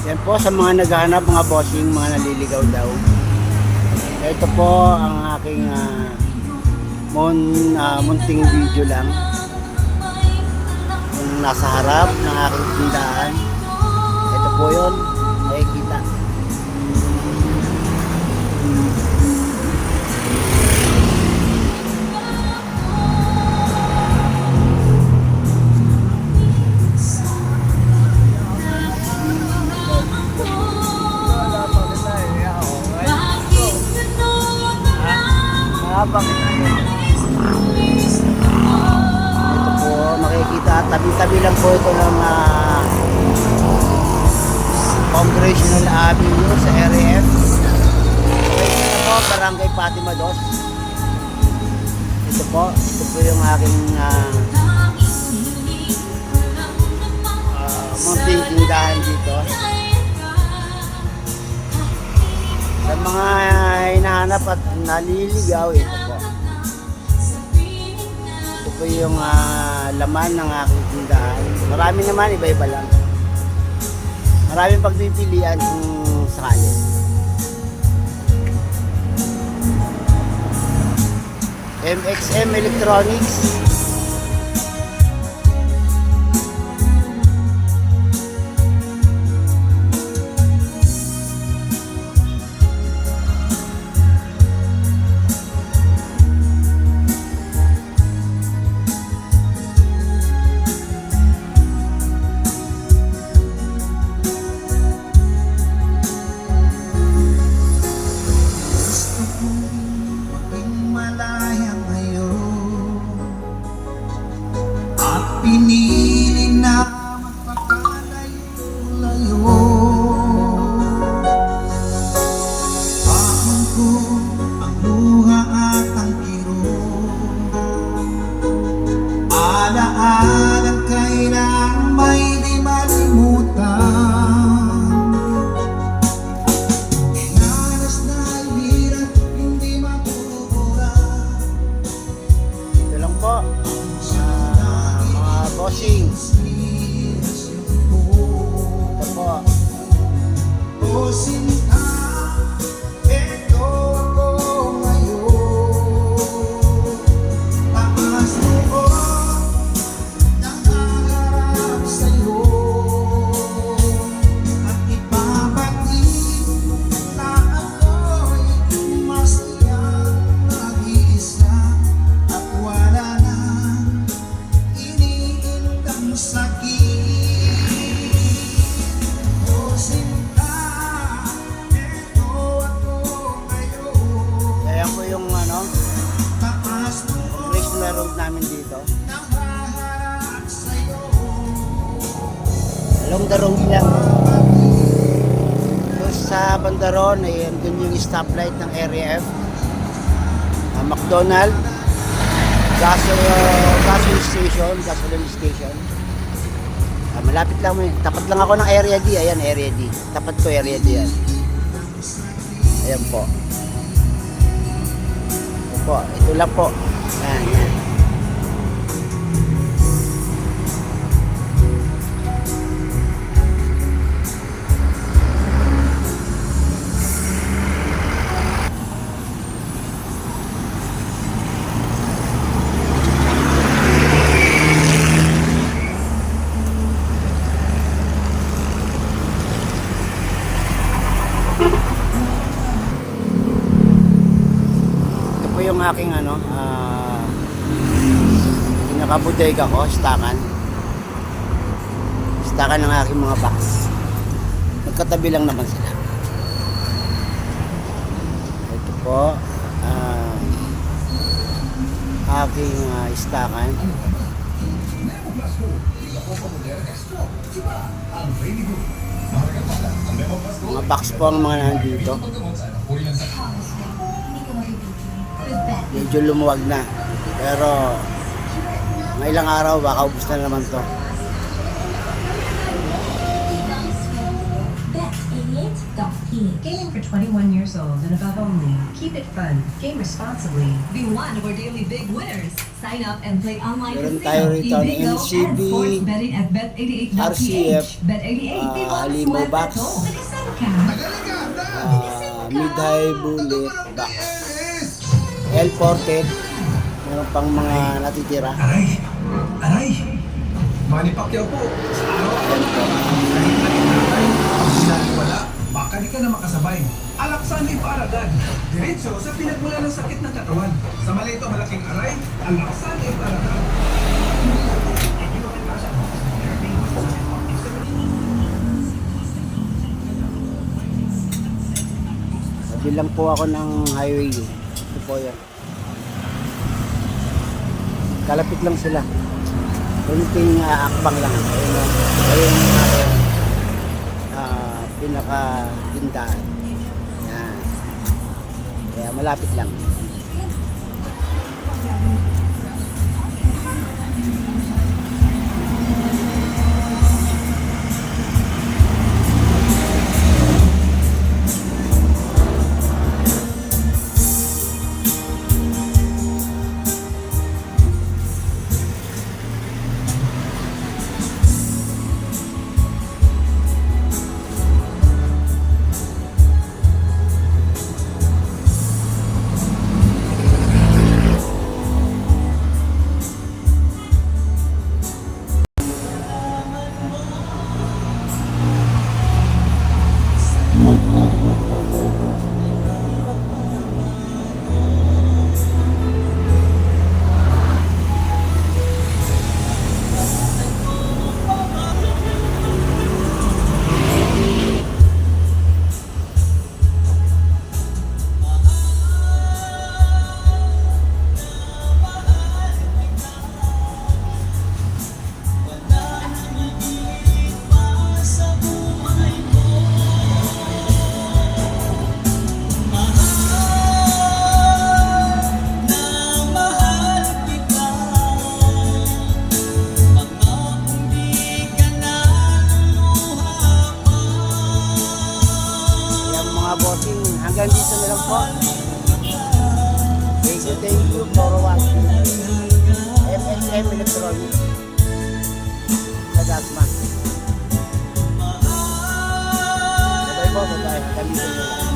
Yan po sa mga naghahanap, mga bossing, mga naliligaw daw. Ito po ang aking munting video lang. Yung nasa harap ng aking tindahan. Ito po yun, makikita. Ito po, makikita, tabi-tabi lang po ito ng Congressional Avenue sa RF. Ito po, Barangay Fatima Dos. Ito po yung aking munting tindahan dito. Sa mga hinahanap at naliligaw, ito po. Ito po yung laman ng aking tindahan. Marami naman, iba-iba lang. Maraming pagpipilian kung sakali. MXM Electronics. Pinili na magpakalayo-layo. Paon ko ang luha at ang kirot. Alaalang kailang may di malimutan. Inanas na hirap hindi mabubura. Ito lang po. Bossing. Ito po. Bossing ka, ito ako ngayon. Taas noo, nakaharap sa'yo. At ipapatid na ako'y masayang nag-iisa. At wala na iniindang sakit. Bossing ka, ito ako ngayon. Ayan po yung Taas noo, Congressional Road namin dito. nakaharap sa'yo. Along the road lang. Doon sa bandaron, ayan, dun yung stoplight ng RF. McDonald. Gasoline station. Malapit lang mo yun. Tapat lang ako ng area D. Ayan, area D. Tapat ko area D yan. Ayan po. Ito po. Ito lang po. Ayan, ayan. Yung aking pinakabodega ko, stakan ng aking mga box. Magkatabi lang naman sila. Ito po aking stakan. Mga box po ang mga nandito. Medyo lumuwag na, pero may ilang araw baka ubos na naman to. Bet88.ph. Kailan Made for 21 years old and above only. Keep it fun. Game responsibly. Be one of our daily big winners. Sign up and play online Meron casino, tayo rito ng e-bingo, NCB, and sports betting at bet88.ph. RCF, Bet88, may bonus Halimo web Box, ito. Nagasan ka? Mid-high bullet box, L Ported. Meron pang mga natitira. Aray! Aray! Manny Pacquiao po. Yan po. Pag sinaliwala, baka di ka na makasabay. Alaksan ni Paragan. Diretso sa pinagmula ng sakit ng katawan. Sa malito malaking aray, alaksan ni Paragan. Bilang po ako ng highway. Ito po yan. Kalapit lang sila. Kunting akbang lang. Ayun yung pinaka-tindahan. Yan. Kaya malapit lang. Hanggang dito na lang po. Thank you for watching. MSM Electronics sa Dasma. Bye-bye po. Bye-bye. Hanggang dito na lang.